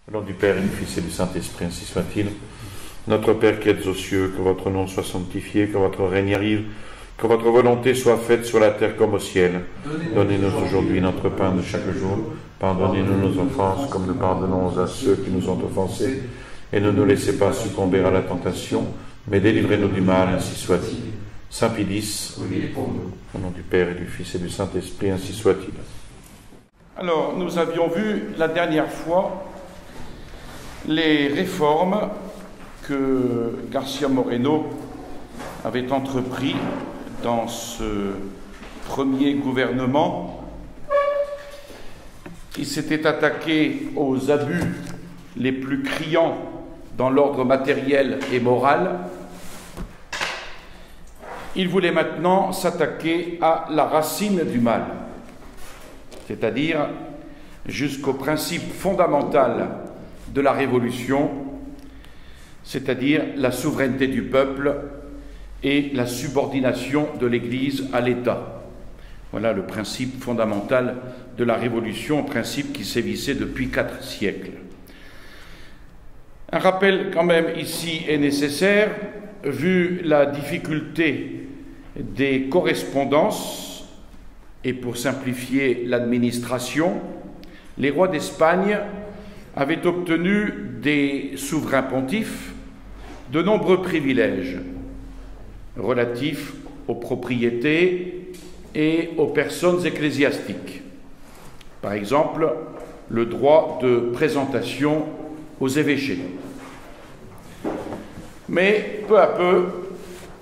Au nom du Père et du Fils et du Saint-Esprit, ainsi soit-il. Notre Père qui êtes aux cieux, que votre nom soit sanctifié, que votre règne arrive, que votre volonté soit faite sur la terre comme au ciel. Donnez-nous aujourd'hui notre pain de chaque jour. Pardonnez-nous nos offenses, comme nous pardonnons à ceux qui nous ont offensés. Et ne nous laissez pas succomber à la tentation, mais délivrez-nous du mal, ainsi soit-il. Saint Pie X, au nom du Père et du Fils et du Saint-Esprit, ainsi soit-il. Alors, nous avions vu la dernière fois les réformes que García Moreno avait entrepris dans ce premier gouvernement. Il s'était attaqué aux abus les plus criants dans l'ordre matériel et moral. Il voulait maintenant s'attaquer à la racine du mal, c'est-à-dire jusqu'au principe fondamental de la Révolution, c'est-à-dire la souveraineté du peuple et la subordination de l'Église à l'État. Voilà le principe fondamental de la Révolution, principe qui sévissait depuis 4 siècles. Un rappel quand même ici est nécessaire, vu la difficulté des correspondances et pour simplifier l'administration, les rois d'Espagne avaient obtenu des souverains pontifes de nombreux privilèges relatifs aux propriétés et aux personnes ecclésiastiques. Par exemple, le droit de présentation aux évêchés. Mais peu à peu,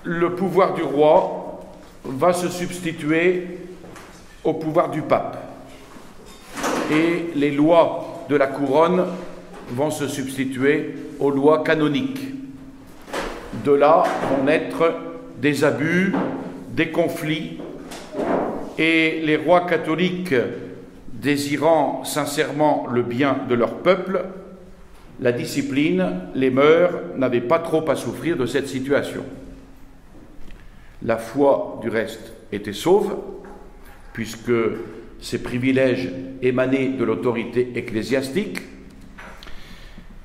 le pouvoir du roi va se substituer au pouvoir du pape. Et les lois de la couronne vont se substituer aux lois canoniques. De là vont naître des abus, des conflits, et les rois catholiques désirant sincèrement le bien de leur peuple, la discipline, les mœurs n'avaient pas trop à souffrir de cette situation. La foi, du reste, était sauve, puisque ces privilèges émanaient de l'autorité ecclésiastique.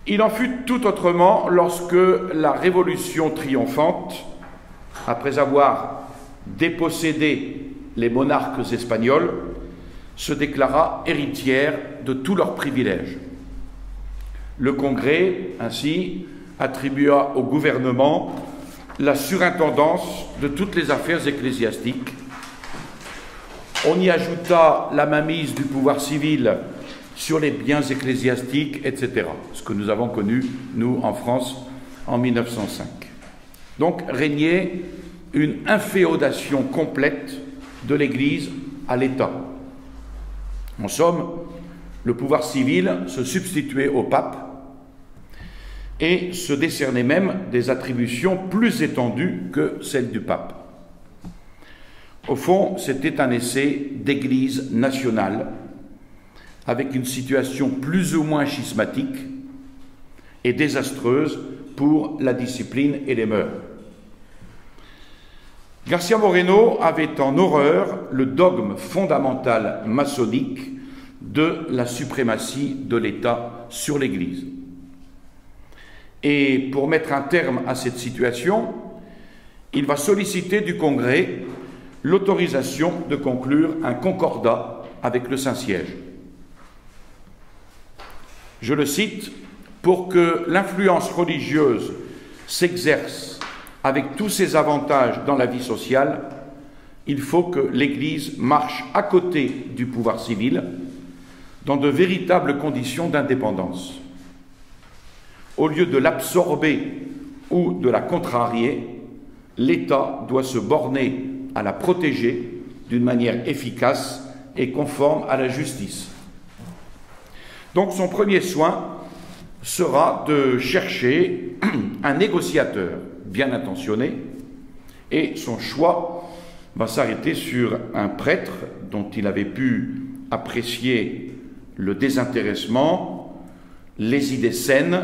Il en fut tout autrement lorsque la Révolution triomphante, après avoir dépossédé les monarques espagnols, se déclara héritière de tous leurs privilèges. Le Congrès, ainsi, attribua au gouvernement la surintendance de toutes les affaires ecclésiastiques. On y ajouta la mainmise du pouvoir civil sur les biens ecclésiastiques, etc. Ce que nous avons connu, nous, en France, en 1905. Donc régnait une inféodation complète de l'Église à l'État. En somme, le pouvoir civil se substituait au pape et se décernait même des attributions plus étendues que celles du pape. Au fond, c'était un essai d'église nationale, avec une situation plus ou moins schismatique et désastreuse pour la discipline et les mœurs. García Moreno avait en horreur le dogme fondamental maçonnique de la suprématie de l'État sur l'Église. Et pour mettre un terme à cette situation, il va solliciter du Congrès l'autorisation de conclure un concordat avec le Saint-Siège. Je le cite, « Pour que l'influence religieuse s'exerce avec tous ses avantages dans la vie sociale, il faut que l'Église marche à côté du pouvoir civil dans de véritables conditions d'indépendance. Au lieu de l'absorber ou de la contrarier, l'État doit se borner à la protéger d'une manière efficace et conforme à la justice. » Donc son premier soin sera de chercher un négociateur bien intentionné, et son choix va s'arrêter sur un prêtre dont il avait pu apprécier le désintéressement, les idées saines,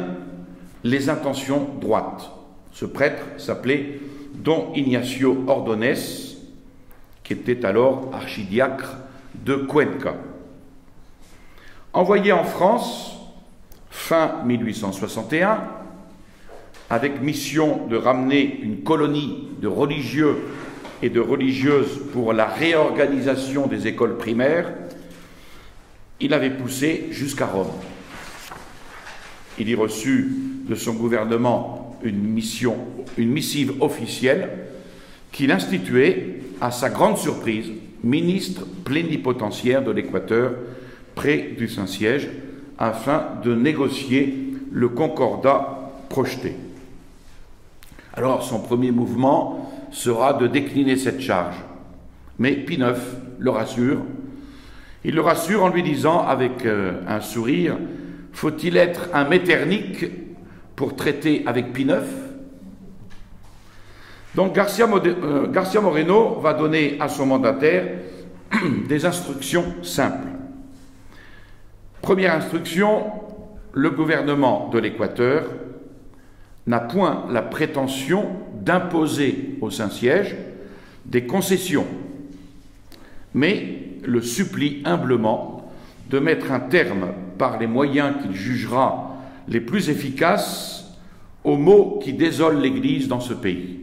les intentions droites. Ce prêtre s'appelait Don Ignacio Ordóñez, qui était alors archidiacre de Cuenca. Envoyé en France fin 1861, avec mission de ramener une colonie de religieux et de religieuses pour la réorganisation des écoles primaires, il avait poussé jusqu'à Rome. Il y reçut de son gouvernement une missive officielle qu'il instituait, à sa grande surprise, ministre plénipotentiaire de l'Équateur près du Saint-Siège, afin de négocier le concordat projeté. Alors, son premier mouvement sera de décliner cette charge. Mais Pie IX le rassure. Il le rassure en lui disant, avec un sourire, « Faut-il être un Metternich pour traiter avec Pie IX ?» Donc Garcia Moreno va donner à son mandataire des instructions simples. Première instruction, le gouvernement de l'Équateur n'a point la prétention d'imposer au Saint-Siège des concessions, mais le supplie humblement de mettre un terme, par les moyens qu'il jugera les plus efficaces, aux maux qui désolent l'Église dans ce pays.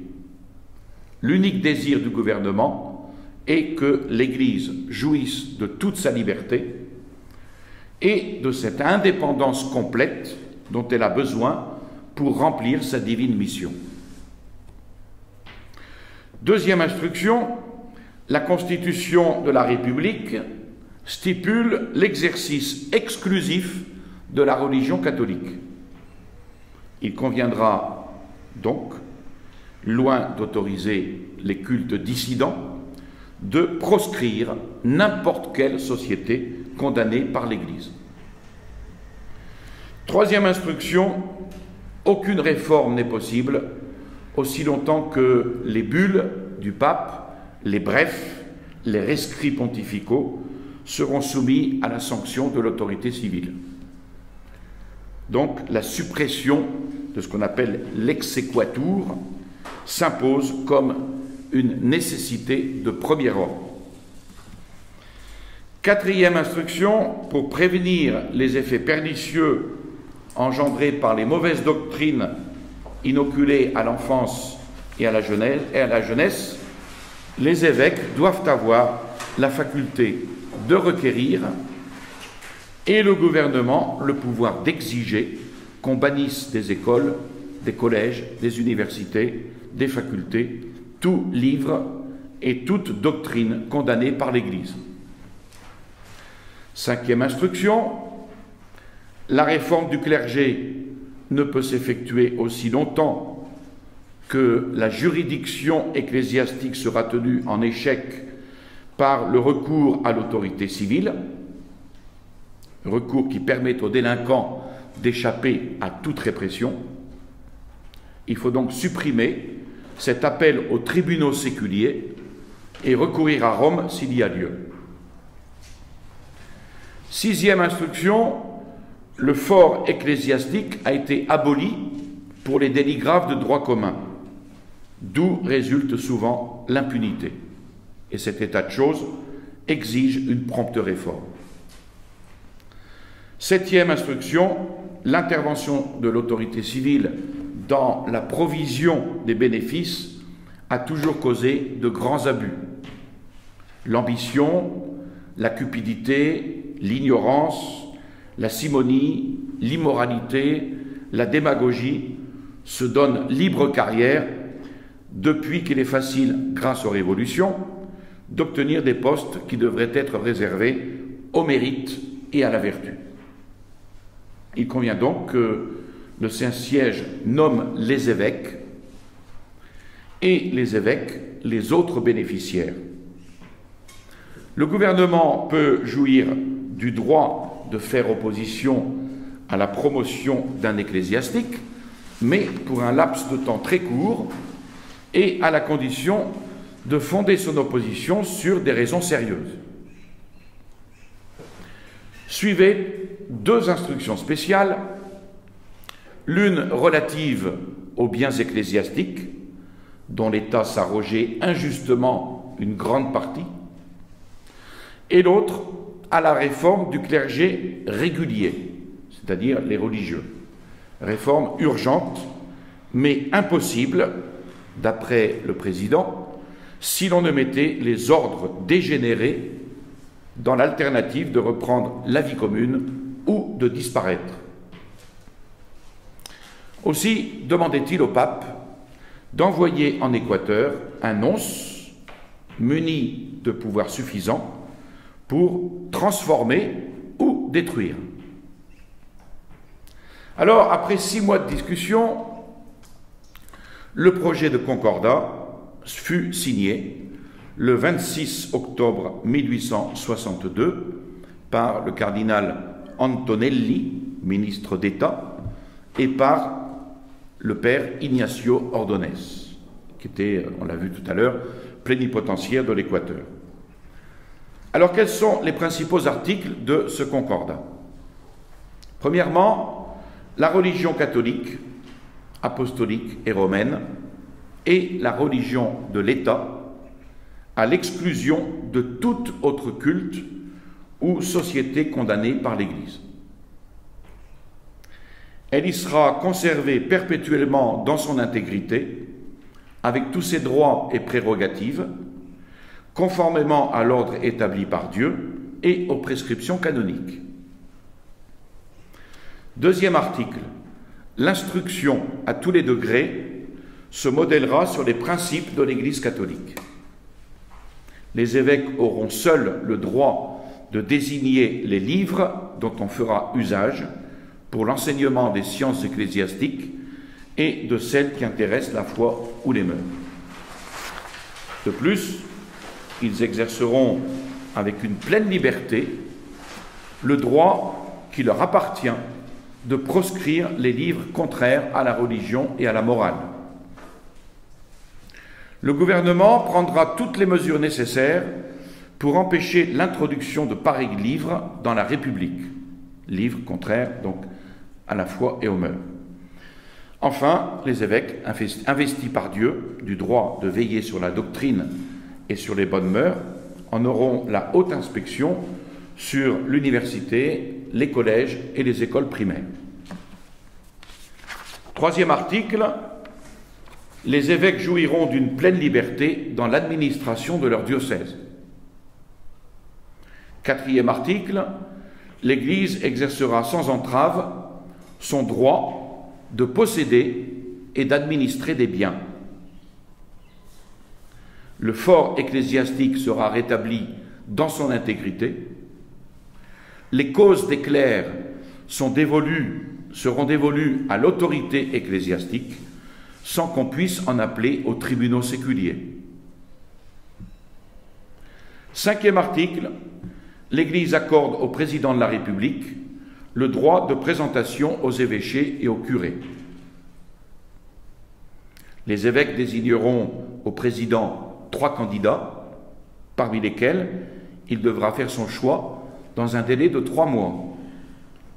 L'unique désir du gouvernement est que l'Église jouisse de toute sa liberté et de cette indépendance complète dont elle a besoin pour remplir sa divine mission. Deuxième instruction, la Constitution de la République stipule l'exercice exclusif de la religion catholique. Il conviendra donc, loin d'autoriser les cultes dissidents, de proscrire n'importe quelle société condamnée par l'Église. Troisième instruction, aucune réforme n'est possible aussi longtemps que les bulles du pape, les brefs, les rescrits pontificaux seront soumis à la sanction de l'autorité civile. Donc la suppression de ce qu'on appelle l'exequatur s'impose comme une nécessité de premier ordre. Quatrième instruction, pour prévenir les effets pernicieux engendrés par les mauvaises doctrines inoculées à l'enfance et à la jeunesse, les évêques doivent avoir la faculté de requérir et le gouvernement le pouvoir d'exiger qu'on bannisse des écoles, des collèges, des universités, des facultés, tout livre et toute doctrine condamnée par l'Église. Cinquième instruction, la réforme du clergé ne peut s'effectuer aussi longtemps que la juridiction ecclésiastique sera tenue en échec par le recours à l'autorité civile, recours qui permet aux délinquants d'échapper à toute répression. Il faut donc supprimer cet appel aux tribunaux séculiers et recourir à Rome s'il y a lieu. Sixième instruction, le fort ecclésiastique a été aboli pour les délits graves de droit commun, d'où résulte souvent l'impunité. Et cet état de choses exige une prompte réforme. Septième instruction, l'intervention de l'autorité civile dans la provision des bénéfices a toujours causé de grands abus. L'ambition, la cupidité, l'ignorance, la simonie, l'immoralité, la démagogie se donnent libre carrière depuis qu'il est facile, grâce aux révolutions, d'obtenir des postes qui devraient être réservés au mérite et à la vertu. Il convient donc que le Saint-Siège nomme les évêques et les évêques les autres bénéficiaires. Le gouvernement peut jouir du droit de faire opposition à la promotion d'un ecclésiastique, mais pour un laps de temps très court et à la condition de fonder son opposition sur des raisons sérieuses. Suivez deux instructions spéciales, l'une relative aux biens ecclésiastiques, dont l'État s'arrogeait injustement une grande partie, et l'autre à la réforme du clergé régulier, c'est-à-dire les religieux. Réforme urgente, mais impossible, d'après le président, si l'on ne mettait les ordres dégénérés dans l'alternative de reprendre la vie commune ou de disparaître. Aussi demandait-il au pape d'envoyer en Équateur un nonce muni de pouvoirs suffisants pour transformer ou détruire. Alors, après 6 mois de discussion, le projet de concordat fut signé le 26 octobre 1862 par le cardinal Antonelli, ministre d'État, et par le père Ignacio Ordonez, qui était, on l'a vu tout à l'heure, plénipotentiaire de l'Équateur. Alors, quels sont les principaux articles de ce concordat? Premièrement, la religion catholique, apostolique et romaine, et la religion de l'État, à l'exclusion de tout autre culte ou société condamnée par l'Église. Elle y sera conservée perpétuellement dans son intégrité, avec tous ses droits et prérogatives, conformément à l'ordre établi par Dieu et aux prescriptions canoniques. Deuxième article, l'instruction à tous les degrés se modèlera sur les principes de l'Église catholique. Les évêques auront seuls le droit de désigner les livres dont on fera usage pour l'enseignement des sciences ecclésiastiques et de celles qui intéressent la foi ou les mœurs. De plus, ils exerceront avec une pleine liberté le droit qui leur appartient de proscrire les livres contraires à la religion et à la morale. Le gouvernement prendra toutes les mesures nécessaires pour empêcher l'introduction de pareils livres dans la République, livres contraires donc à la foi et aux mœurs. Enfin, les évêques, investis par Dieu du droit de veiller sur la doctrine et sur les bonnes mœurs, en auront la haute inspection sur l'université, les collèges et les écoles primaires. Troisième article, les évêques jouiront d'une pleine liberté dans l'administration de leur diocèse. Quatrième article, l'Église exercera sans entrave son droit de posséder et d'administrer des biens. Le fort ecclésiastique sera rétabli dans son intégrité. Les causes des clercs seront dévolues à l'autorité ecclésiastique sans qu'on puisse en appeler aux tribunaux séculiers. Cinquième article, l'Église accorde au président de la République le droit de présentation aux évêchés et aux curés. Les évêques désigneront au président 3 candidats, parmi lesquels il devra faire son choix dans un délai de 3 mois.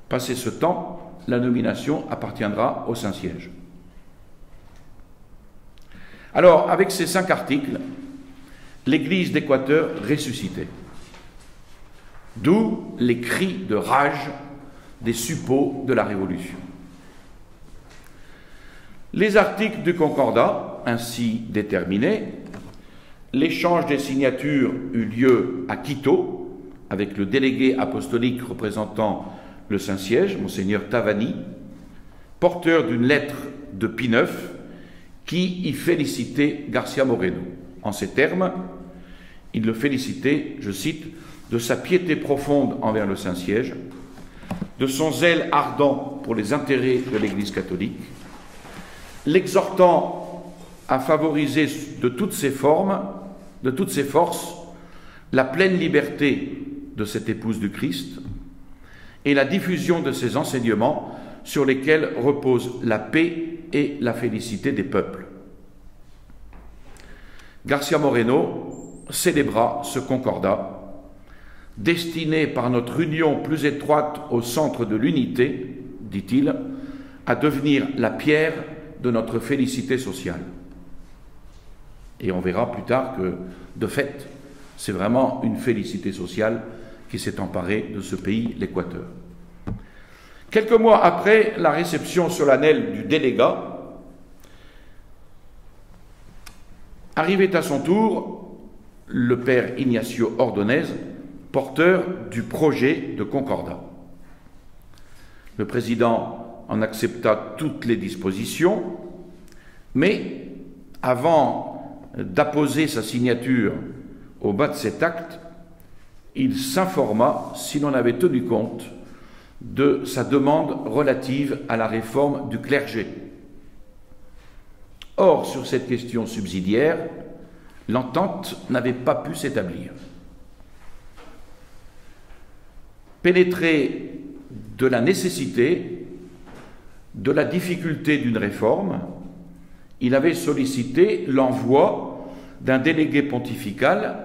Passé ce temps, la nomination appartiendra au Saint-Siège. Alors, avec ces 5 articles, l'Église d'Équateur ressuscitait. D'où les cris de rage des suppôts de la Révolution. Les articles du Concordat, ainsi déterminés, l'échange des signatures eut lieu à Quito, avec le délégué apostolique représentant le Saint-Siège, Monseigneur Tavani, porteur d'une lettre de Pie IX, qui y félicitait García Moreno. En ces termes, il le félicitait, je cite, de sa piété profonde envers le Saint-Siège, de son zèle ardent pour les intérêts de l'Église catholique, l'exhortant à favoriser de toutes ses forces, la pleine liberté de cette épouse du Christ et la diffusion de ses enseignements sur lesquels repose la paix et la félicité des peuples. García Moreno célébra ce concordat, destiné par notre union plus étroite au centre de l'unité, dit-il, à devenir la pierre de notre félicité sociale. Et on verra plus tard que, de fait, c'est vraiment une félicité sociale qui s'est emparée de ce pays, l'Équateur. Quelques mois après la réception solennelle du délégat, arrivait à son tour le père Ignacio Ordonez, porteur du projet de concordat. Le président en accepta toutes les dispositions, mais avant d'apposer sa signature au bas de cet acte, il s'informa si l'on avait tenu compte de sa demande relative à la réforme du clergé. Or, sur cette question subsidiaire, l'entente n'avait pas pu s'établir. Pénétré de la nécessité, de la difficulté d'une réforme, il avait sollicité l'envoi d'un délégué pontifical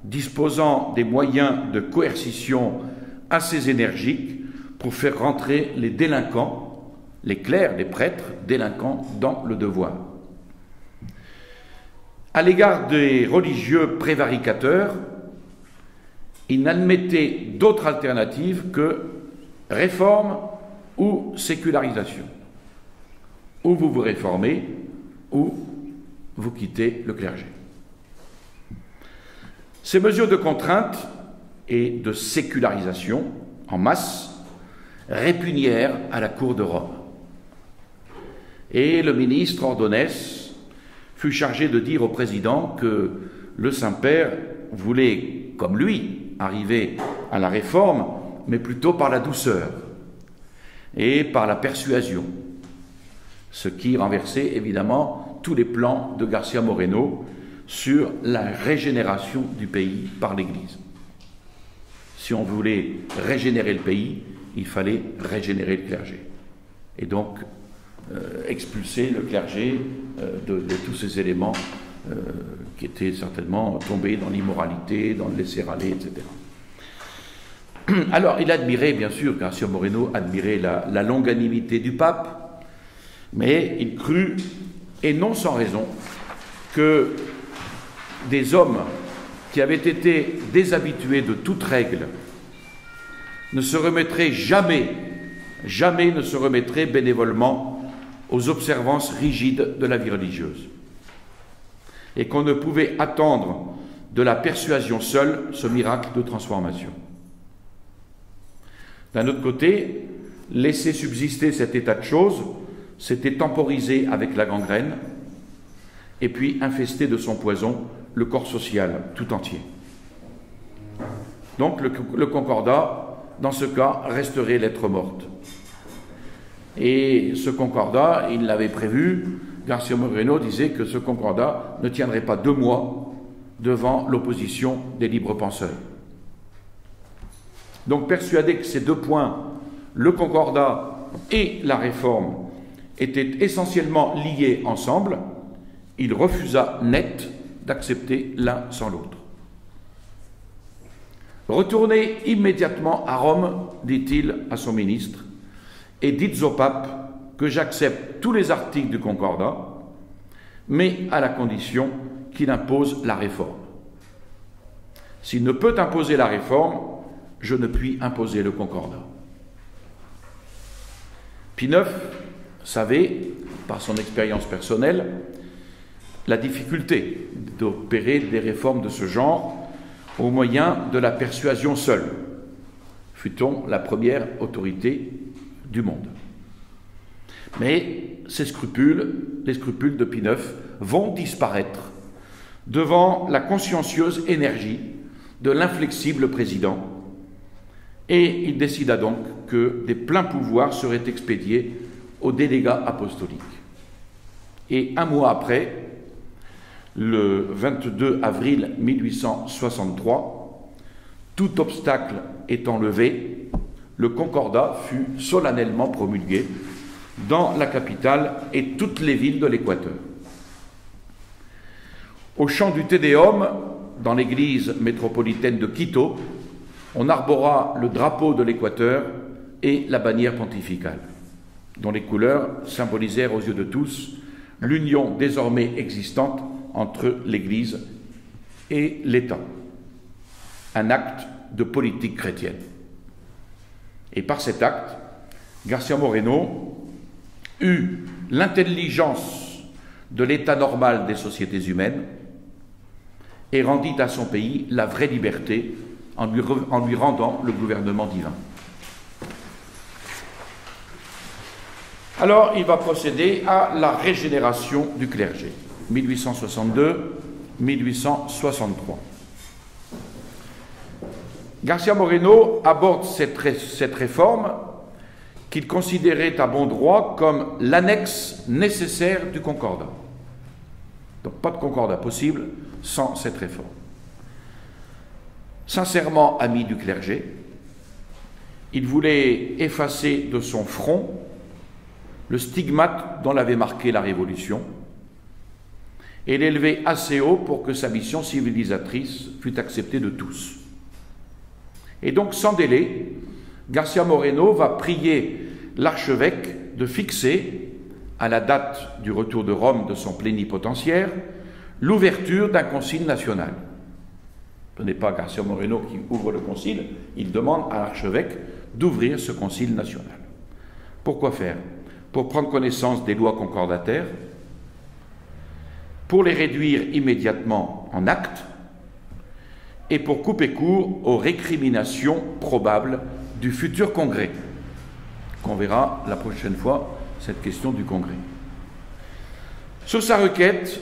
disposant des moyens de coercition assez énergiques pour faire rentrer les délinquants, les clercs, les prêtres délinquants dans le devoir. À l'égard des religieux prévaricateurs, il n'admettait d'autre alternative que réforme ou sécularisation. Ou vous vous réformez, ou vous quittez le clergé. Ces mesures de contrainte et de sécularisation en masse répugnèrent à la cour de Rome. Et le ministre Ordonez fut chargé de dire au président que le Saint-Père voulait, comme lui, arriver à la réforme, mais plutôt par la douceur et par la persuasion, ce qui renversait évidemment tous les plans de García Moreno sur la régénération du pays par l'Église. Si on voulait régénérer le pays, il fallait régénérer le clergé. Et donc, expulser le clergé de tous ces éléments qui étaient certainement tombés dans l'immoralité, dans le laisser-aller, etc. Alors, il admirait, bien sûr, García Moreno admirait la longanimité du pape, mais il crut, et non sans raison, que des hommes qui avaient été déshabitués de toute règle ne se remettraient jamais ne se remettraient bénévolement aux observances rigides de la vie religieuse, et qu'on ne pouvait attendre de la persuasion seule ce miracle de transformation. D'un autre côté, laisser subsister cet état de choses, c'était temporiser avec la gangrène, et puis infester de son poison le corps social tout entier. Donc le concordat, dans ce cas, resterait lettre morte. Et ce concordat, il l'avait prévu, García Moreno disait que ce concordat ne tiendrait pas 2 mois devant l'opposition des libres penseurs. Donc persuadé que ces 2 points, le concordat et la réforme, étaient essentiellement liés ensemble, il refusa net d'accepter l'un sans l'autre. Retournez immédiatement à Rome, dit-il à son ministre, et dites au pape que j'accepte tous les articles du concordat, mais à la condition qu'il impose la réforme. S'il ne peut imposer la réforme, je ne puis imposer le concordat. Pie IX savait, par son expérience personnelle, la difficulté d'opérer des réformes de ce genre au moyen de la persuasion seule, fut-on la première autorité du monde. Mais ces scrupules, les scrupules de Pie IX, vont disparaître devant la consciencieuse énergie de l'inflexible président, et il décida donc que des pleins pouvoirs seraient expédiés au délégat apostolique. Et 1 mois après, le 22 avril 1863, tout obstacle étant levé, le concordat fut solennellement promulgué dans la capitale et toutes les villes de l'Équateur. Au chant du Te Deum, dans l'église métropolitaine de Quito, on arbora le drapeau de l'Équateur et la bannière pontificale, dont les couleurs symbolisèrent aux yeux de tous l'union désormais existante entre l'Église et l'État, un acte de politique chrétienne. Et par cet acte, García Moreno eut l'intelligence de l'état normal des sociétés humaines et rendit à son pays la vraie liberté en lui rendant le gouvernement divin. Alors, il va procéder à la régénération du clergé, 1862-1863. García Moreno aborde cette réforme qu'il considérait à bon droit comme l'annexe nécessaire du concordat. Donc pas de concordat possible sans cette réforme. Sincèrement ami du clergé, il voulait effacer de son front le stigmate dont l'avait marqué la Révolution et l'élever assez haut pour que sa mission civilisatrice fût acceptée de tous. Et donc, sans délai, García Moreno va prier l'archevêque de fixer, à la date du retour de Rome de son plénipotentiaire, l'ouverture d'un concile national. Ce n'est pas García Moreno qui ouvre le concile, il demande à l'archevêque d'ouvrir ce concile national. Pourquoi faire? Pour prendre connaissance des lois concordataires, pour les réduire immédiatement en actes, et pour couper court aux récriminations probables du futur congrès, qu'on verra la prochaine fois, cette question du congrès. Sur sa requête,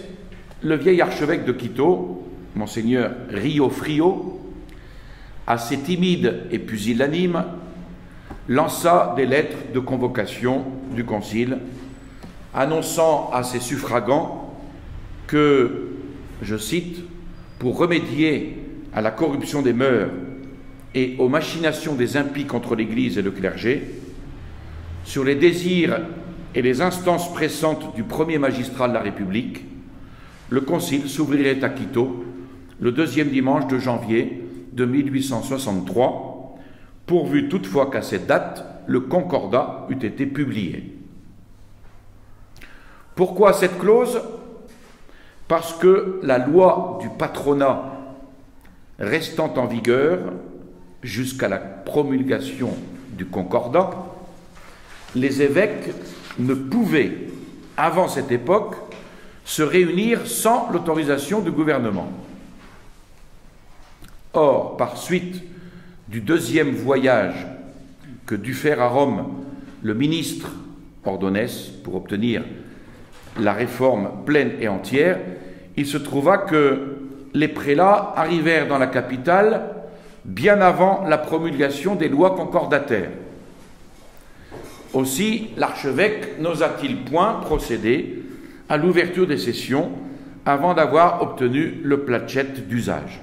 le vieil archevêque de Quito, Monseigneur Rio Frio, assez timide et pusillanime, lança des lettres de convocation du concile, annonçant à ses suffragants que, je cite, pour remédier à la corruption des mœurs et aux machinations des impies contre l'Église et le clergé, sur les désirs et les instances pressantes du premier magistrat de la République, le concile s'ouvrirait à Quito le 2e dimanche de janvier de 1863, pourvu toutefois qu'à cette date, le concordat eût été publié. Pourquoi cette clause? Parce que la loi du patronat restant en vigueur jusqu'à la promulgation du concordat, les évêques ne pouvaient, avant cette époque, se réunir sans l'autorisation du gouvernement. Or, par suite du 2e voyage que dut faire à Rome le ministre Ordonez pour obtenir la réforme pleine et entière, il se trouva que les prélats arrivèrent dans la capitale bien avant la promulgation des lois concordataires. Aussi, l'archevêque n'osa-t-il point procéder à l'ouverture des sessions avant d'avoir obtenu le placet d'usage.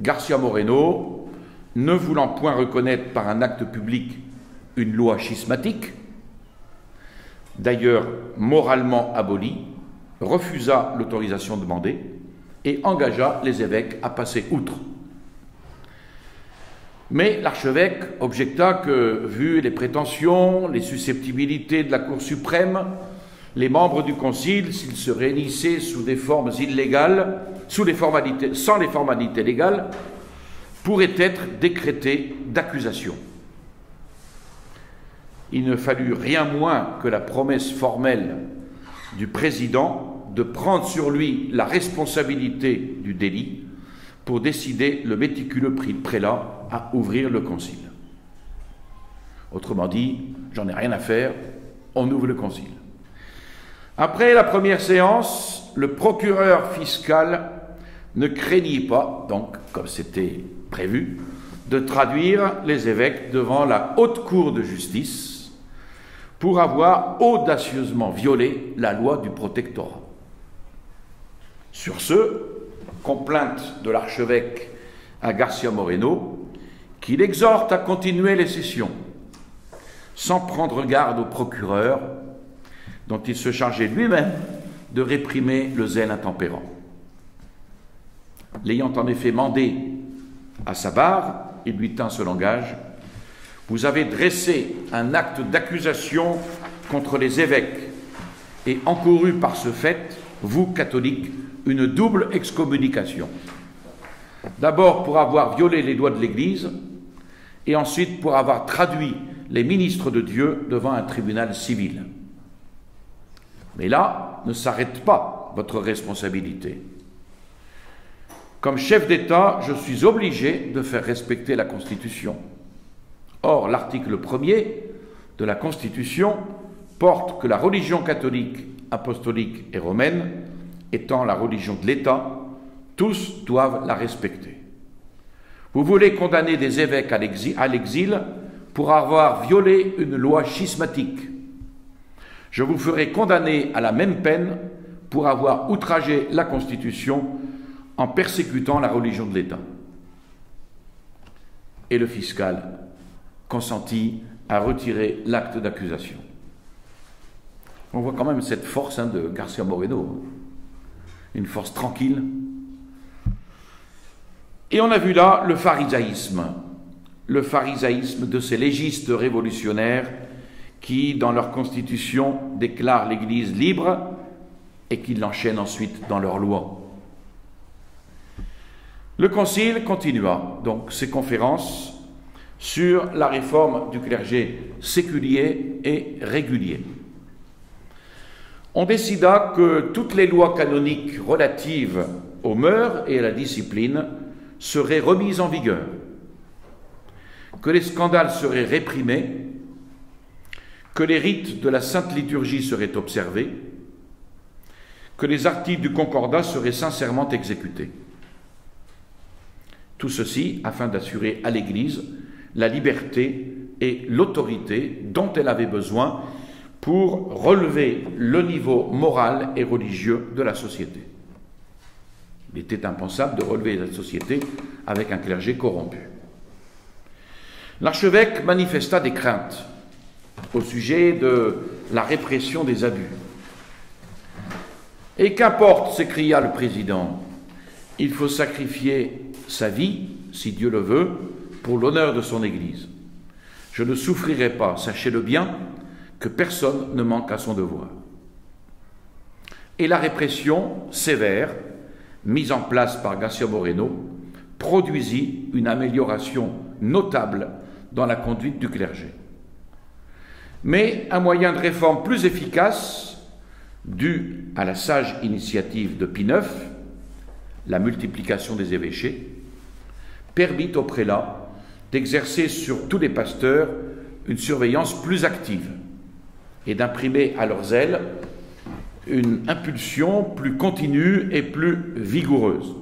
García Moreno, ne voulant point reconnaître par un acte public une loi schismatique, d'ailleurs moralement abolie, refusa l'autorisation demandée et engagea les évêques à passer outre. Mais l'archevêque objecta que, vu les prétentions, les susceptibilités de la Cour suprême, les membres du concile, s'ils se réunissaient sous des formes illégales, sans les formalités légales, pourraient être décrétés d'accusation. Il ne fallut rien moins que la promesse formelle du président de prendre sur lui la responsabilité du délit pour décider le méticuleux prélat à ouvrir le concile. Autrement dit, j'en ai rien à faire, on ouvre le concile. Après la première séance, le procureur fiscal ne craignit pas, donc, comme c'était prévu, de traduire les évêques devant la haute cour de justice pour avoir audacieusement violé la loi du protectorat. Sur ce, complainte de l'archevêque à García Moreno, qu'il exhorte à continuer les sessions, sans prendre garde au procureur, dont il se chargeait lui-même de réprimer le zèle intempérant. L'ayant en effet mandé à sa barre, il lui tint ce langage: « Vous avez dressé un acte d'accusation contre les évêques et encouru par ce fait, vous, catholiques, une double excommunication. D'abord pour avoir violé les lois de l'Église et ensuite pour avoir traduit les ministres de Dieu devant un tribunal civil. Mais là ne s'arrête pas votre responsabilité. Comme chef d'État, je suis obligé de faire respecter la Constitution. Or, l'article 1er de la Constitution porte que la religion catholique, apostolique et romaine, étant la religion de l'État, tous doivent la respecter. Vous voulez condamner des évêques à l'exil pour avoir violé une loi schismatique. Je vous ferai condamner à la même peine pour avoir outragé la Constitution en persécutant la religion de l'État. Et le fiscal consentit à retirer l'acte d'accusation. On voit quand même cette force de García Moreno, une force tranquille. Et on a vu là le pharisaïsme de ces légistes révolutionnaires qui, dans leur constitution, déclarent l'Église libre et qui l'enchaînent ensuite dans leurs lois. Le Concile continua donc ses conférences sur la réforme du clergé séculier et régulier. On décida que toutes les lois canoniques relatives aux mœurs et à la discipline seraient remises en vigueur, que les scandales seraient réprimés, que les rites de la Sainte Liturgie seraient observés, que les articles du Concordat seraient sincèrement exécutés. Tout ceci afin d'assurer à l'Église la liberté et l'autorité dont elle avait besoin pour relever le niveau moral et religieux de la société. Il était impensable de relever la société avec un clergé corrompu. L'archevêque manifesta des craintes au sujet de la répression des abus. Et qu'importe, s'écria le président, il faut sacrifier sa vie, si Dieu le veut, pour l'honneur de son Église. Je ne souffrirai pas, sachez-le bien, que personne ne manque à son devoir. Et la répression sévère, mise en place par García Moreno, produisit une amélioration notable dans la conduite du clergé. Mais un moyen de réforme plus efficace, dû à la sage initiative de Pie IX, la multiplication des évêchés, permit aux prélats d'exercer sur tous les pasteurs une surveillance plus active et d'imprimer à leurs ailes une impulsion plus continue et plus vigoureuse.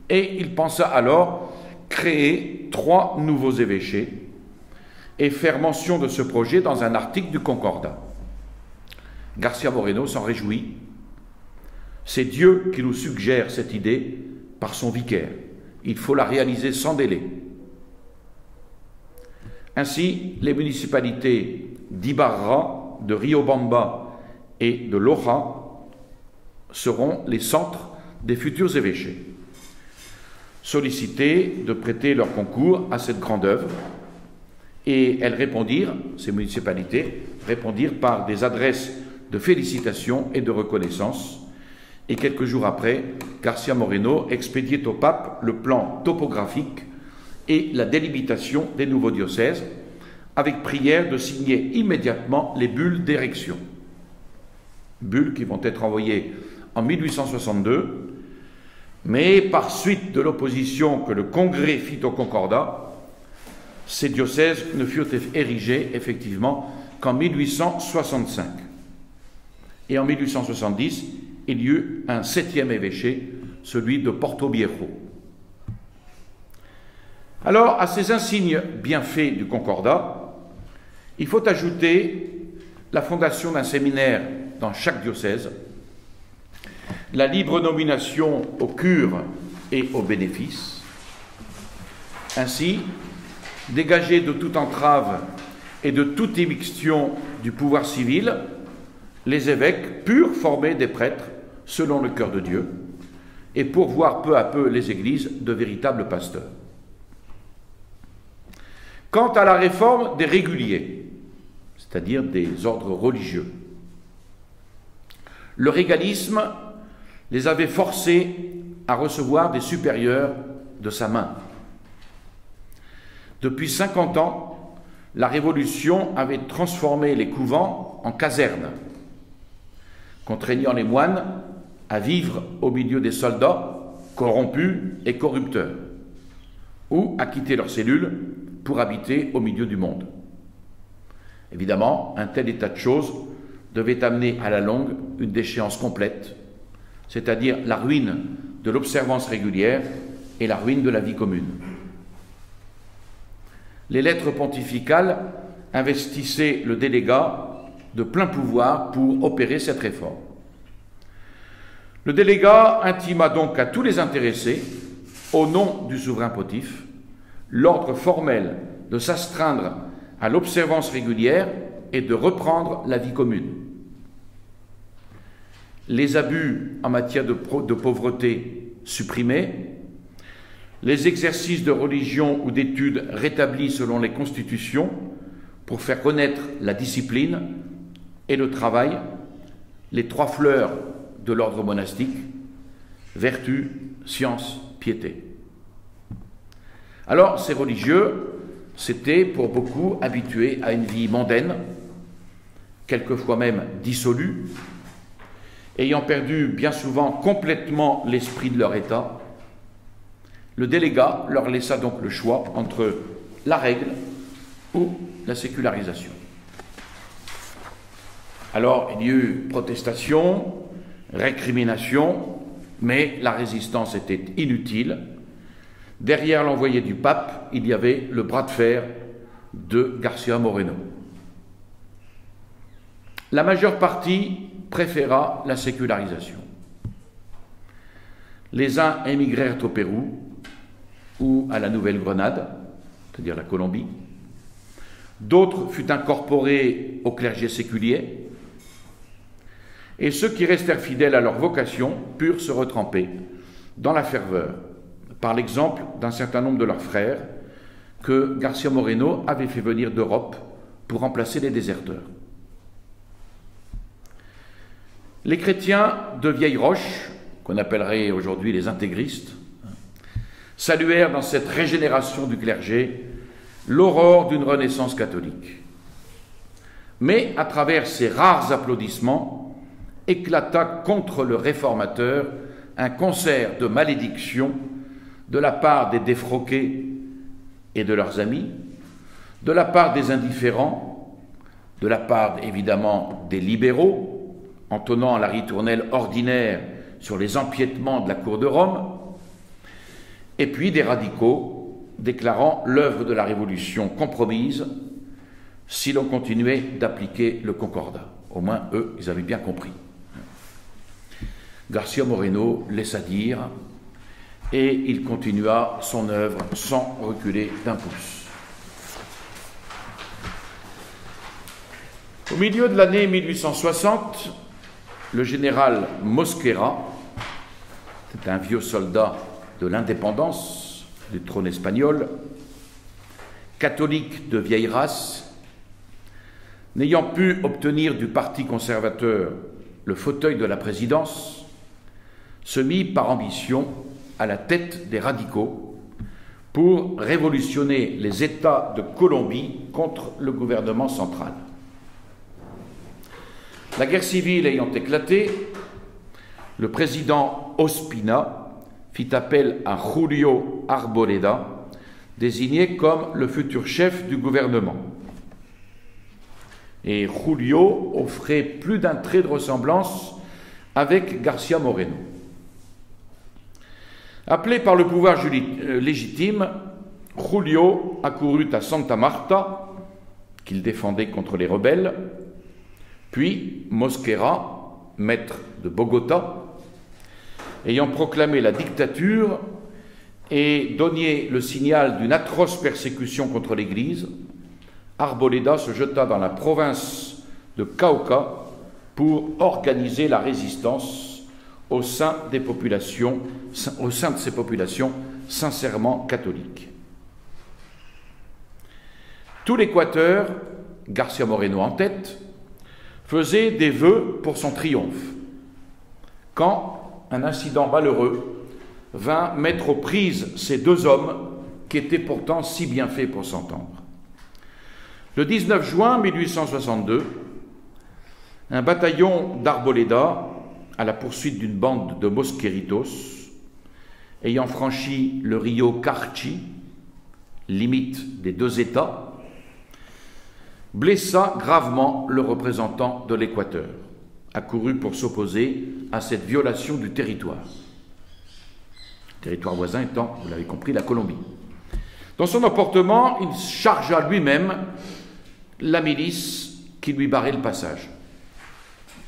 Et il pensa alors créer 3 nouveaux évêchés et faire mention de ce projet dans un article du Concordat. García Moreno s'en réjouit. C'est Dieu qui nous suggère cette idée par son vicaire. Il faut la réaliser sans délai. Ainsi, les municipalités d'Ibarra, de Riobamba et de Loja seront les centres des futurs évêchés. Sollicités de prêter leur concours à cette grande œuvre, et elles répondirent, ces municipalités, répondirent par des adresses de félicitations et de reconnaissance. Et quelques jours après, García Moreno expédiait au pape le plan topographique et la délimitation des nouveaux diocèses, avec prière de signer immédiatement les bulles d'érection. Bulles qui vont être envoyées en 1862, mais par suite de l'opposition que le Congrès fit au Concordat, ces diocèses ne furent érigés effectivement qu'en 1865. Et en 1870, il y eut un 7e évêché, celui de Porto Viejo. Alors, à ces insignes bienfaits du Concordat, il faut ajouter la fondation d'un séminaire dans chaque diocèse, la libre nomination aux cures et aux bénéfices. Ainsi, dégagés de toute entrave et de toute immixtion du pouvoir civil, les évêques purent former des prêtres selon le cœur de Dieu et pourvoir peu à peu les églises de véritables pasteurs. Quant à la réforme des réguliers, c'est-à-dire des ordres religieux, le régalisme les avait forcés à recevoir des supérieurs de sa main. Depuis 50 ans, la Révolution avait transformé les couvents en casernes, contraignant les moines à vivre au milieu des soldats corrompus et corrupteurs, ou à quitter leurs cellules pour habiter au milieu du monde. Évidemment, un tel état de choses devait amener à la longue une déchéance complète, c'est-à-dire la ruine de l'observance régulière et la ruine de la vie commune. Les lettres pontificales investissaient le délégat de plein pouvoir pour opérer cette réforme. Le délégat intima donc à tous les intéressés, au nom du souverain pontife, l'ordre formel de s'astreindre à l'observance régulière et de reprendre la vie commune. Les abus en matière de pauvreté supprimés, les exercices de religion ou d'études rétablis selon les constitutions pour faire connaître la discipline et le travail, les trois fleurs de l'ordre monastique, vertu, science, piété. Alors, ces religieux s'étaient pour beaucoup habitués à une vie mondaine, quelquefois même dissolue, ayant perdu bien souvent complètement l'esprit de leur état. Le délégat leur laissa donc le choix entre la règle ou la sécularisation. Alors, il y eut protestation, récrimination, mais la résistance était inutile. Derrière l'envoyé du pape, il y avait le bras de fer de García Moreno. La majeure partie préféra la sécularisation. Les uns émigrèrent au Pérou ou à la Nouvelle-Grenade, c'est-à-dire la Colombie. D'autres furent incorporés au clergé séculier. Et ceux qui restèrent fidèles à leur vocation purent se retremper dans la ferveur, par l'exemple d'un certain nombre de leurs frères que García Moreno avait fait venir d'Europe pour remplacer les déserteurs. Les chrétiens de Vieille Roche, qu'on appellerait aujourd'hui les intégristes, saluèrent dans cette régénération du clergé l'aurore d'une renaissance catholique. Mais à travers ces rares applaudissements, éclata contre le réformateur un concert de malédictions de la part des défroqués et de leurs amis, de la part des indifférents, de la part évidemment des libéraux, entonnant la ritournelle ordinaire sur les empiétements de la cour de Rome, et puis des radicaux déclarant l'œuvre de la Révolution compromise si l'on continuait d'appliquer le concordat. Au moins, eux, ils avaient bien compris. García Moreno laissa dire et il continua son œuvre sans reculer d'un pouce. Au milieu de l'année 1860, le général Mosquera, c'est un vieux soldat de l'indépendance du trône espagnol, catholique de vieille race, n'ayant pu obtenir du parti conservateur le fauteuil de la présidence, se mit par ambition à la tête des radicaux pour révolutionner les États de Colombie contre le gouvernement central. La guerre civile ayant éclaté, le président Ospina fit appel à Julio Arboleda, désigné comme le futur chef du gouvernement. Et Julio offrait plus d'un trait de ressemblance avec García Moreno. Appelé par le pouvoir légitime, Julio accourut à Santa Marta, qu'il défendait contre les rebelles, puis Mosquera, maître de Bogota, ayant proclamé la dictature et donné le signal d'une atroce persécution contre l'Église, Arboleda se jeta dans la province de Cauca pour organiser la résistance au sein de ces populations sincèrement catholiques. Tout l'Équateur, García Moreno en tête, faisait des vœux pour son triomphe, quand un incident malheureux vint mettre aux prises ces deux hommes qui étaient pourtant si bien faits pour s'entendre. Le 19 juin 1862, un bataillon d'Arboleda, à la poursuite d'une bande de mosqueritos, ayant franchi le rio Carchi, limite des deux États, blessa gravement le représentant de l'Équateur, accouru pour s'opposer à cette violation du territoire. Le territoire voisin étant, vous l'avez compris, la Colombie. Dans son emportement, il chargea lui-même la milice qui lui barrait le passage.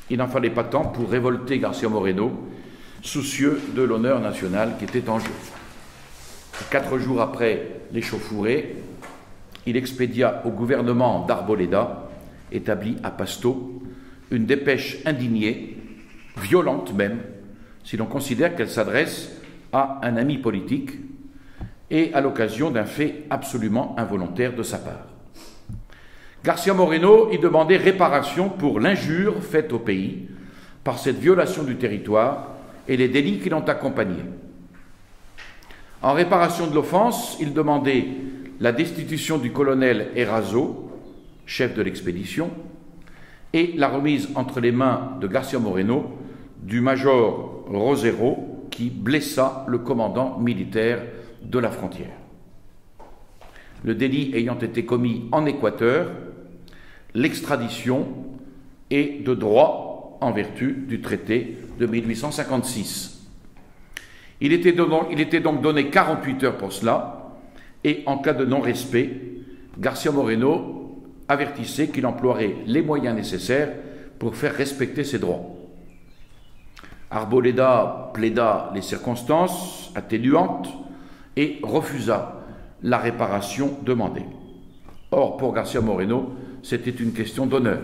Il n'en fallait pas tant pour révolter García Moreno, soucieux de l'honneur national qui était en jeu. 4 jours après l'échauffourée, il expédia au gouvernement d'Arboleda, établi à Pasto, une dépêche indignée, violente même, si l'on considère qu'elle s'adresse à un ami politique et à l'occasion d'un fait absolument involontaire de sa part. García Moreno y demandait réparation pour l'injure faite au pays par cette violation du territoire et les délits qui l'ont accompagné. En réparation de l'offense, il demandait la destitution du colonel Erazo, chef de l'expédition, et la remise entre les mains de García Moreno du major Rosero qui blessa le commandant militaire de la frontière. Le délit ayant été commis en Équateur, l'extradition est de droit en vertu du traité de 1856. Il était donc donné 48 heures pour cela, et en cas de non-respect, García Moreno avertissait qu'il emploierait les moyens nécessaires pour faire respecter ses droits. Arboleda plaida les circonstances atténuantes et refusa la réparation demandée. Or, pour García Moreno, c'était une question d'honneur.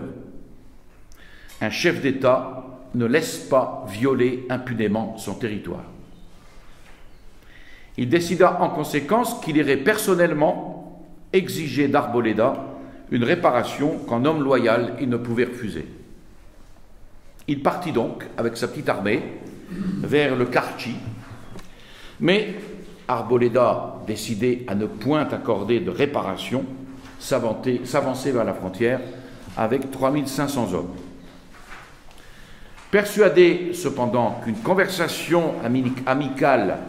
Un chef d'État ne laisse pas violer impunément son territoire. Il décida en conséquence qu'il irait personnellement exiger d'Arboleda une réparation qu'en homme loyal il ne pouvait refuser. Il partit donc avec sa petite armée vers le Carchi, mais Arboleda, décidé à ne point accorder de réparation, s'avançait vers la frontière avec 3500 hommes. Persuadé cependant qu'une conversation amicale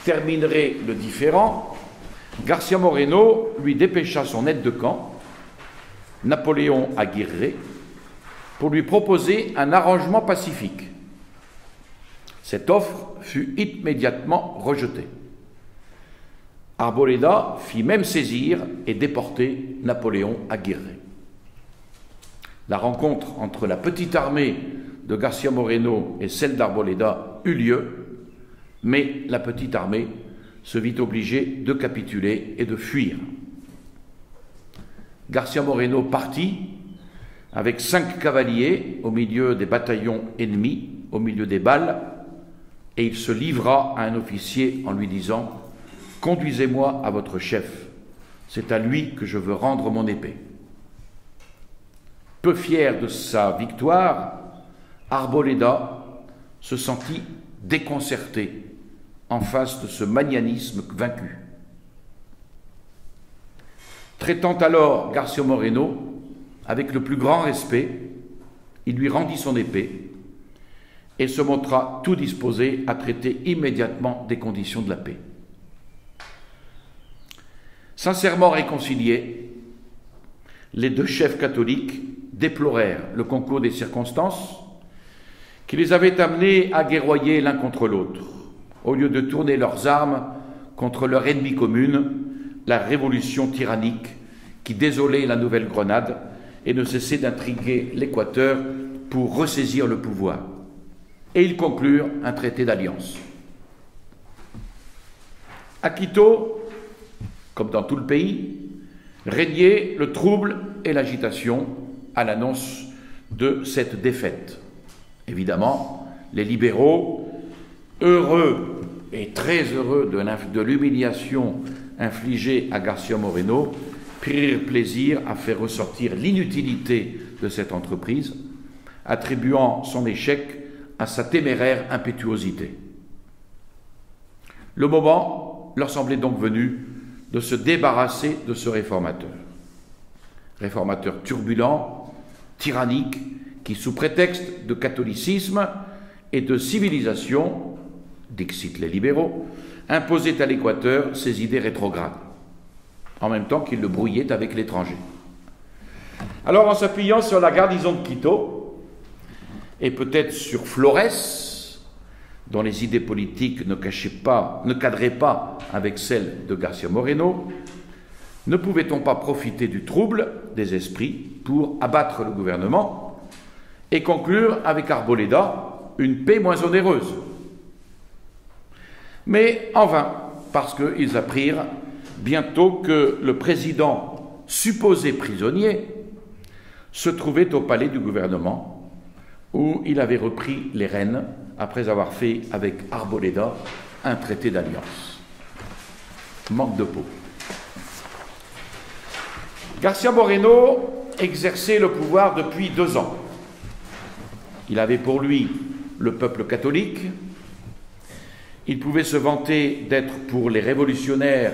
terminerait le différend, García Moreno lui dépêcha son aide de camp, Napoléon Aguirre, pour lui proposer un arrangement pacifique. Cette offre fut immédiatement rejetée. Arboleda fit même saisir et déporter Napoléon Aguirre. La rencontre entre la petite armée de García Moreno et celle d'Arboleda eut lieu, mais la petite armée se vit obligée de capituler et de fuir. García Moreno partit avec 5 cavaliers au milieu des bataillons ennemis, au milieu des balles, et il se livra à un officier en lui disant « Conduisez-moi à votre chef, c'est à lui que je veux rendre mon épée. » Peu fier de sa victoire, Arboleda se sentit déconcerté en face de ce magnanime vaincu. Traitant alors García Moreno avec le plus grand respect, il lui rendit son épée et se montra tout disposé à traiter immédiatement des conditions de la paix. Sincèrement réconciliés, les deux chefs catholiques déplorèrent le concours des circonstances qui les avaient amenés à guerroyer l'un contre l'autre, au lieu de tourner leurs armes contre leur ennemi commune, la révolution tyrannique qui désolait la Nouvelle-Grenade et ne cessait d'intriguer l'Équateur pour ressaisir le pouvoir. Et ils conclurent un traité d'alliance. À Quito, comme dans tout le pays, régnait le trouble et l'agitation à l'annonce de cette défaite. Évidemment, les libéraux, heureux et très heureux de l'humiliation infligée à García Moreno, prirent plaisir à faire ressortir l'inutilité de cette entreprise, attribuant son échec à sa téméraire impétuosité. Le moment leur semblait donc venu de se débarrasser de ce réformateur. réformateur turbulent, tyrannique, qui sous prétexte de catholicisme et de civilisation, dixit les libéraux, imposait à l'Équateur ses idées rétrogrades, en même temps qu'il le brouillait avec l'étranger. Alors, en s'appuyant sur la garnison de Quito, et peut-être sur Flores, dont les idées politiques ne cadraient pas avec celles de García Moreno, ne pouvait-on pas profiter du trouble des esprits pour abattre le gouvernement et conclure avec Arboleda une paix moins onéreuse? Mais en vain, parce qu'ils apprirent bientôt que le président supposé prisonnier se trouvait au palais du gouvernement, où il avait repris les rênes après avoir fait avec Arboleda un traité d'alliance. Manque de peau. García Moreno exerçait le pouvoir depuis 2 ans. Il avait pour lui le peuple catholique. Il pouvait se vanter d'être pour les révolutionnaires,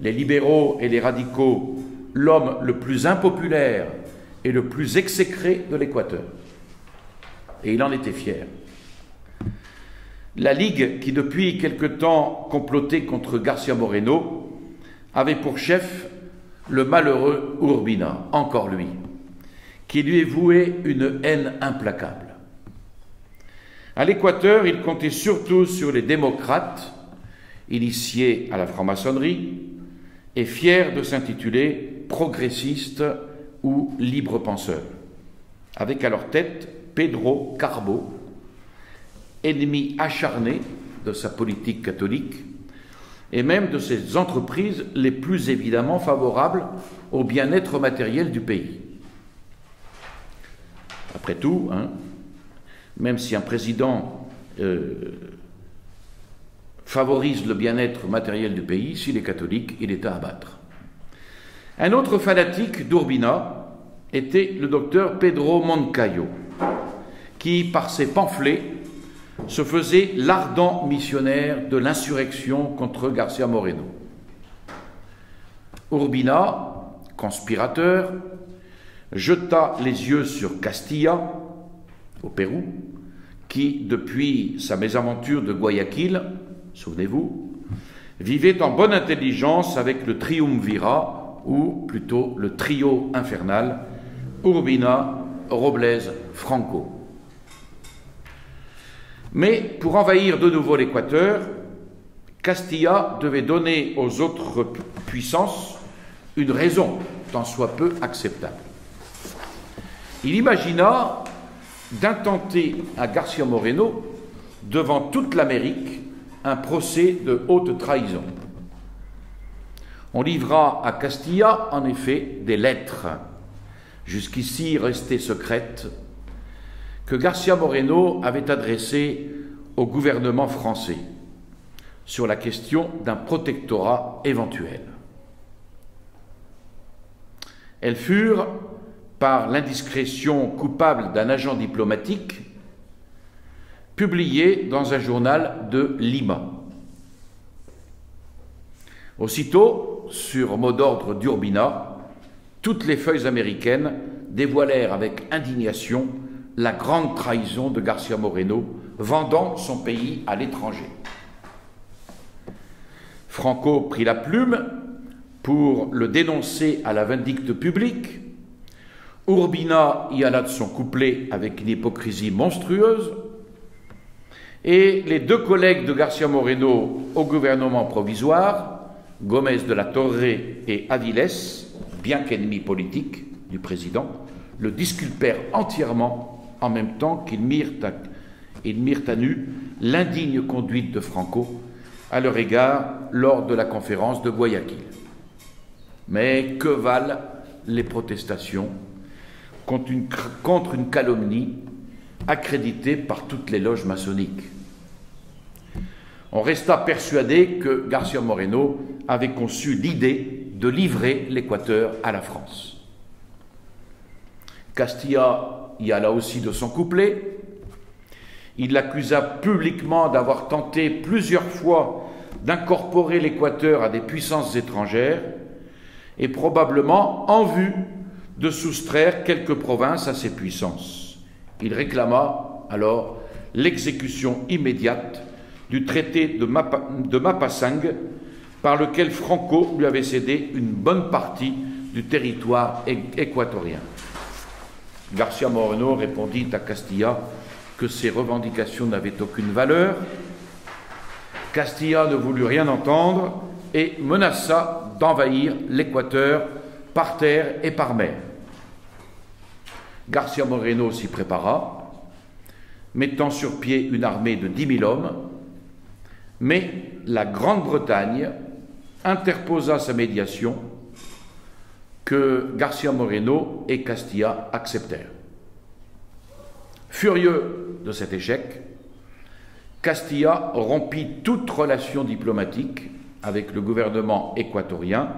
les libéraux et les radicaux l'homme le plus impopulaire et le plus exécré de l'Équateur. Et il en était fier. La Ligue, qui depuis quelque temps complotait contre García Moreno, avait pour chef le malheureux Urbina, encore lui, qui lui vouait une haine implacable. À l'Équateur, il comptait surtout sur les démocrates, initiés à la franc-maçonnerie, et fiers de s'intituler progressistes ou libre-penseurs, avec à leur tête Pedro Carbo, ennemi acharné de sa politique catholique et même de ses entreprises les plus évidemment favorables au bien-être matériel du pays. Après tout, même si un président favorise le bien-être matériel du pays, s'il est catholique, il est à abattre. Un autre fanatique d'Urbina était le docteur Pedro Moncayo, qui, par ses pamphlets, se faisait l'ardent missionnaire de l'insurrection contre García Moreno. Urbina, conspirateur, jeta les yeux sur Castilla, au Pérou, qui, depuis sa mésaventure de Guayaquil, souvenez-vous, vivait en bonne intelligence avec le triumvirat, ou plutôt le trio infernal, Urbina, Robles, Franco. Mais pour envahir de nouveau l'Équateur, Castilla devait donner aux autres puissances une raison, tant soit peu acceptable. Il imagina d'intenter à García Moreno, devant toute l'Amérique, un procès de haute trahison. On livra à Castilla, en effet, des lettres, jusqu'ici restées secrètes, que García Moreno avait adressées au gouvernement français sur la question d'un protectorat éventuel. Elles furent, par l'indiscrétion coupable d'un agent diplomatique, publiées dans un journal de Lima. Aussitôt, sur mot d'ordre d'Urbina, toutes les feuilles américaines dévoilèrent avec indignation la grande trahison de García Moreno, vendant son pays à l'étranger. Franco prit la plume pour le dénoncer à la vindicte publique. Urbina y alla de son couplet avec une hypocrisie monstrueuse, et les 2 collègues de García Moreno au gouvernement provisoire, Gómez de la Torre et Avilés, bien qu'ennemis politiques du président, le disculpèrent entièrement, en même temps qu'ils mirent à nu l'indigne conduite de Franco à leur égard lors de la conférence de Guayaquil. Mais que valent les protestations contre une calomnie accréditée par toutes les loges maçonniques? On resta persuadé que García Moreno avait conçu l'idée de livrer l'Équateur à la France. Castilla y alla aussi de son couplet. Il l'accusa publiquement d'avoir tenté plusieurs fois d'incorporer l'Équateur à des puissances étrangères et probablement en vue de soustraire quelques provinces à ses puissances. Il réclama alors l'exécution immédiate du traité de Mapasang, par lequel Franco lui avait cédé une bonne partie du territoire équatorien. García Moreno répondit à Castilla que ces revendications n'avaient aucune valeur. Castilla ne voulut rien entendre et menaça d'envahir l'Équateur par terre et par mer. García Moreno s'y prépara, mettant sur pied une armée de 10 000 hommes, mais la Grande-Bretagne interposa sa médiation que García Moreno et Castilla acceptèrent. Furieux de cet échec, Castilla rompit toute relation diplomatique avec le gouvernement équatorien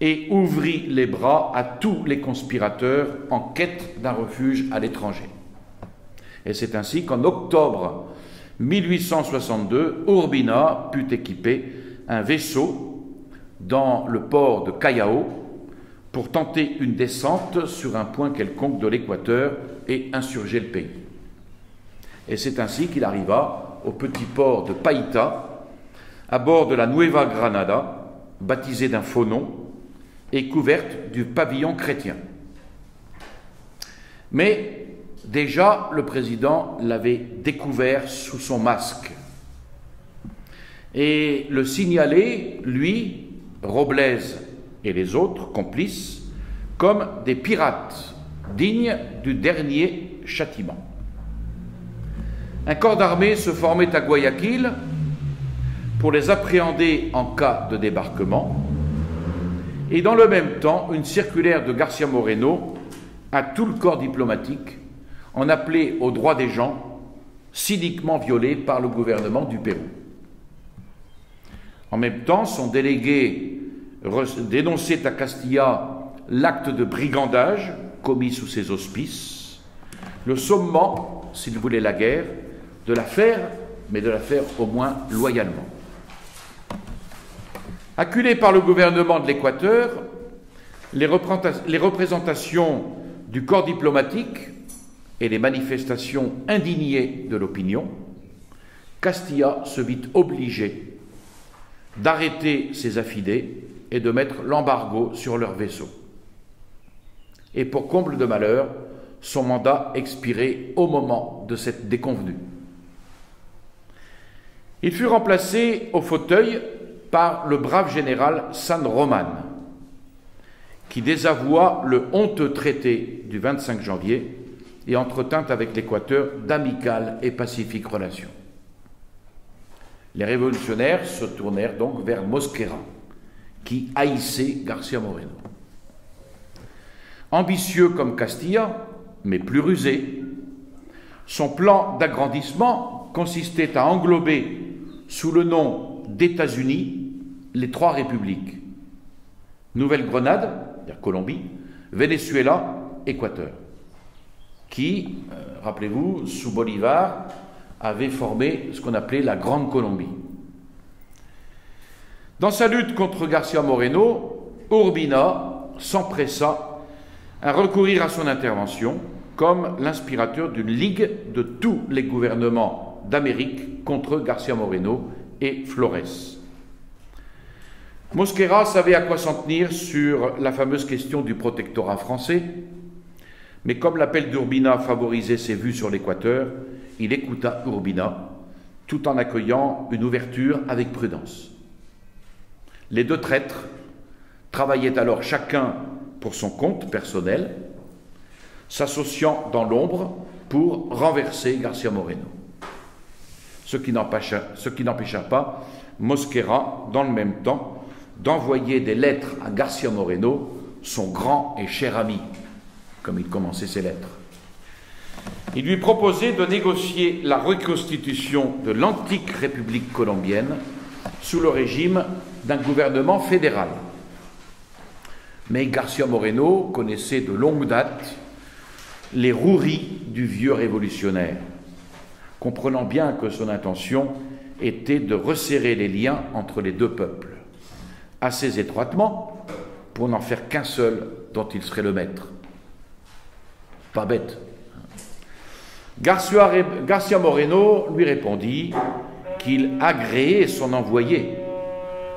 et ouvrit les bras à tous les conspirateurs en quête d'un refuge à l'étranger. Et c'est ainsi qu'en octobre 1862, Urbina put équiper un vaisseau dans le port de Callao pour tenter une descente sur un point quelconque de l'Équateur et insurger le pays. Et c'est ainsi qu'il arriva au petit port de Païta, à bord de la Nueva Granada, baptisée d'un faux nom et couverte du pavillon chrétien. Mais déjà, le président l'avait découvert sous son masque et le signalait, lui, Robles et les autres complices, comme des pirates dignes du dernier châtiment. Un corps d'armée se formait à Guayaquil pour les appréhender en cas de débarquement, et dans le même temps, une circulaire de García Moreno à tout le corps diplomatique en appelait aux droits des gens cyniquement violés par le gouvernement du Pérou. En même temps, son délégué dénonçait à Castilla l'acte de brigandage commis sous ses auspices, le sommant, s'il voulait la guerre, de la faire, mais de la faire au moins loyalement. Acculés par le gouvernement de l'Équateur, les représentations du corps diplomatique et les manifestations indignées de l'opinion, Castilla se vit obligé d'arrêter ses affidés et de mettre l'embargo sur leurs vaisseaux. Et pour comble de malheur, son mandat expirait au moment de cette déconvenue. Il fut remplacé au fauteuil par le brave général San Román, qui désavoua le honteux traité du 25 janvier et entretint avec l'Équateur d'amicales et pacifiques relations. Les révolutionnaires se tournèrent donc vers Mosquera, qui haïssait García Moreno. Ambitieux comme Castilla, mais plus rusé, son plan d'agrandissement consistait à englober sous le nom d'États-Unis les 3 républiques: Nouvelle-Grenade, c'est-à-dire Colombie, Venezuela, Équateur, qui, rappelez-vous, sous Bolivar, avait formé ce qu'on appelait la Grande Colombie. Dans sa lutte contre García Moreno, Urbina s'empressa à recourir à son intervention comme l'inspirateur d'une ligue de tous les gouvernements d'Amérique contre García Moreno et Flores. Mosquera savait à quoi s'en tenir sur la fameuse question du protectorat français, mais comme l'appel d'Urbina favorisait ses vues sur l'Équateur, il écouta Urbina, tout en accueillant une ouverture avec prudence. Les 2 traîtres travaillaient alors chacun pour son compte personnel, s'associant dans l'ombre pour renverser García Moreno. Ce qui n'empêcha pas Mosquera, dans le même temps, d'envoyer des lettres à García Moreno, son grand et cher ami, comme il commençait ses lettres. Il lui proposait de négocier la reconstitution de l'antique République colombienne sous le régime d'un gouvernement fédéral. Mais García Moreno connaissait de longue date les roueries du vieux révolutionnaire, comprenant bien que son intention était de resserrer les liens entre les 2 peuples, assez étroitement pour n'en faire qu'un seul dont il serait le maître. Pas bête. Garcia Moreno lui répondit qu'il agréait son envoyé,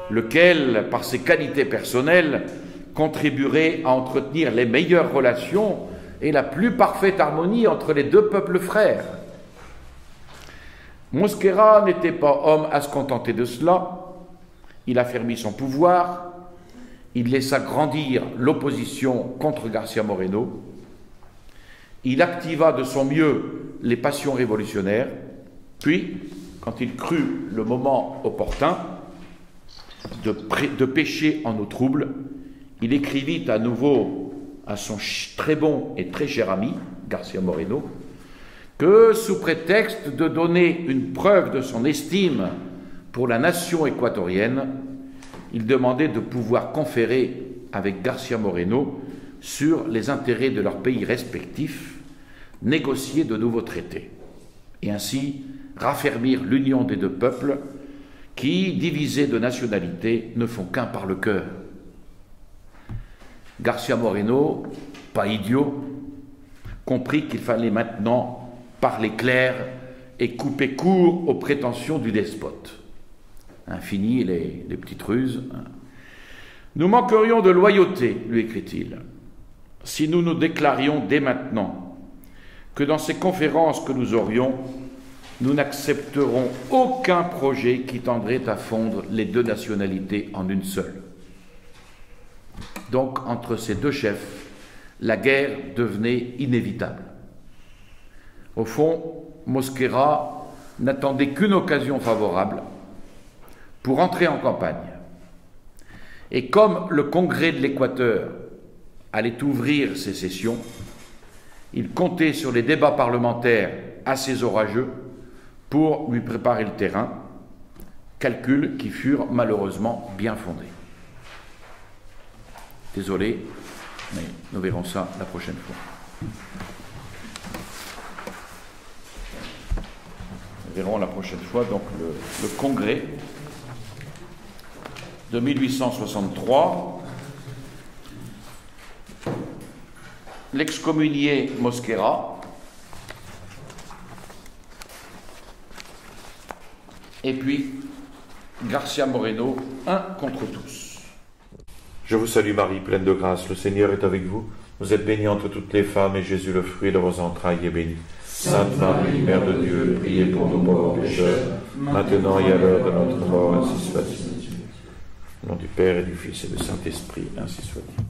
lequel, par ses qualités personnelles, contribuerait à entretenir les meilleures relations et la plus parfaite harmonie entre les deux peuples frères. Mosquera n'était pas homme à se contenter de cela. Il affermit son pouvoir, il laissa grandir l'opposition contre Garcia Moreno, il activa de son mieux les passions révolutionnaires, puis, quand il crut le moment opportun de pêcher en eau trouble, il écrivit à nouveau à son très bon et très cher ami, Garcia Moreno, que, sous prétexte de donner une preuve de son estime pour la nation équatorienne, il demandait de pouvoir conférer avec Garcia Moreno sur les intérêts de leurs pays respectifs, négocier de nouveaux traités, et ainsi raffermir l'union des deux peuples qui, divisés de nationalité, ne font qu'un par le cœur. Garcia Moreno, pas idiot, comprit qu'il fallait maintenant parler clair et couper court aux prétentions du despote. Fini les petites ruses. Nous manquerions de loyauté, lui écrit-il, si nous nous déclarions dès maintenant que dans ces conférences que nous aurions, nous n'accepterons aucun projet qui tendrait à fondre les deux nationalités en une seule. Donc, entre ces deux chefs, la guerre devenait inévitable. Au fond, Mosquera n'attendait qu'une occasion favorable pour entrer en campagne. Et comme le Congrès de l'Équateur allait ouvrir ses sessions, il comptait sur les débats parlementaires assez orageux pour lui préparer le terrain, calculs qui furent malheureusement bien fondés. Désolé, mais nous verrons ça la prochaine fois. Nous verrons la prochaine fois donc le Congrès de 1863, l'excommunié Mosquera, et puis Garcia Moreno, un contre tous. Je vous salue Marie, pleine de grâce, le Seigneur est avec vous. Vous êtes bénie entre toutes les femmes, et Jésus, le fruit de vos entrailles, est béni. Sainte Marie, Mère de Dieu, priez pour nous pauvres pécheurs, maintenant et à l'heure de notre mort, ainsi soit-il. Au nom du Père et du Fils et du Saint-Esprit, ainsi soit-il.